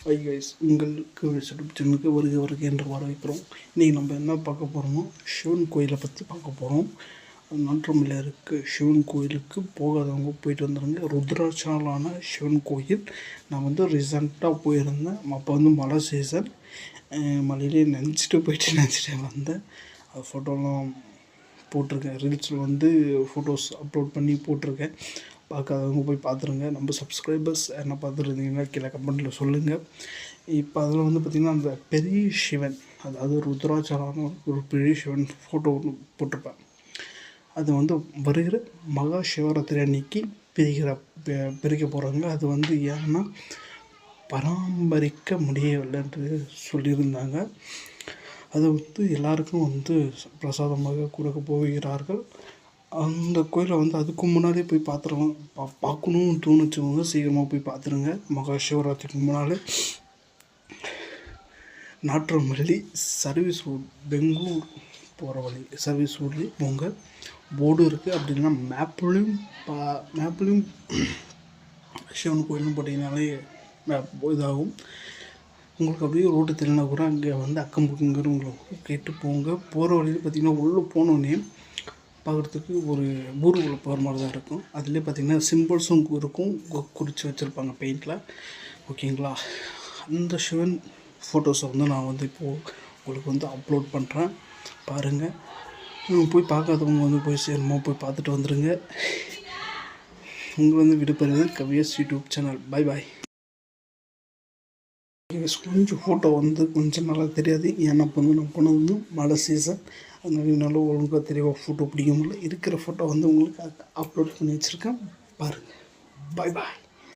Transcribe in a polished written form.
Hi guys, உங்களுக்கு YouTube சேனலுக்கு வருக என்று வரவேற்கிறோம். இன்றைக்கி நம்ம என்ன பார்க்க போகிறோமோ சிவன் கோயிலை பற்றி பார்க்க போகிறோம். நாற்றம்பள்ளியில் இருக்க சிவன் கோயிலுக்கு போகாதவங்க போயிட்டு வந்துடுங்க. ருத்ராட்சலான சிவன் கோயில். நான் ரீசெண்டாக போயிருந்தேன். அப்போ மழை சீசன். மழையிலே நினச்சிட்டே வந்தேன். அது ஃபோட்டோலாம் போட்டிருக்கேன். ரீல்ஸில் ஃபோட்டோஸ் அப்லோட் பண்ணி போட்டிருக்கேன். பார்க்காதவங்க போய் பார்த்துருங்க. நம்ம சப்ஸ்கிரைபர்ஸ் என்ன பார்த்துருந்தீங்கன்னா கீழே கமெண்ட்டில் சொல்லுங்கள். இப்போ அதில் பார்த்திங்கன்னா அந்த பெரிய சிவன், அதாவது ருத்ராட்சலான ஒரு பெரிய சிவன் ஃபோட்டோ ஒன்று போட்டிருப்பேன். அது வருகிற மகா சிவராத்திரி அன்னைக்கு பிரிக்க போகிறாங்க. அது ஏன்னா பராமரிக்க முடியவில்லை என்று சொல்லியிருந்தாங்க. அதை எல்லாருக்கும் பிரசாதமாக கொடுக்க போகிறார்கள். அந்த கோயிலை அதுக்கு முன்னாடியே போய் பார்க்கணும்னு தோணுச்சவங்க சீக்கிரமாக போய் பார்த்துருங்க. மகா சிவராத்திரிக்கு முன்னாலே நாற்றம்பள்ளி சர்வீஸ் ரோட், பெங்களூர் போகிற வழி சர்வீஸ் ரோட்லேயே போங்க. போர்டு இருக்குது. அப்படி இல்லைன்னா மேப்லேயும் சிவன் கோயில்னு போட்டிங்கனாலே இதாகும். உங்களுக்கு அப்படியே ரோட்டு தெரியலனா கூட அங்கே அக்கம் பக்கங்கிறவங்களை கேட்டு போங்க. போகிற வழியில் பார்த்திங்கன்னா உள்ளே போனோடனே பார்க்குறதுக்கு ஒரு ஊருக்குள்ளே போகிற மாதிரி தான் இருக்கும். அதிலே பார்த்திங்கன்னா சிம்பிள்ஸும் இருக்கும், குறித்து வச்சுருப்பாங்க பெயிண்டில். ஓகேங்களா? அந்த சிவன் ஃபோட்டோஸை நான் இப்போது உங்களுக்கு அப்லோட் பண்ணுறேன். பாருங்கள். போய் பார்க்காதவங்க போய் சேரமாக போய் பார்த்துட்டு வந்துடுங்க. உங்களை விடுபெறுவது கவியஸ் யூடியூப் சேனல். Bye bye. கொஞ்சம் ஃபோட்டோ கொஞ்சம் நல்லா தெரியாது. ஏன்னா நான் போனது மழை சீசன். அதனால நல்லா ஒழுங்காக தெளிவாக ஃபோட்டோ பிடிக்க முடியல. இருக்கிற ஃபோட்டோ உங்களுக்கு அப்லோட் பண்ணி வச்சுருக்கேன். பாருங்கள். Bye bye.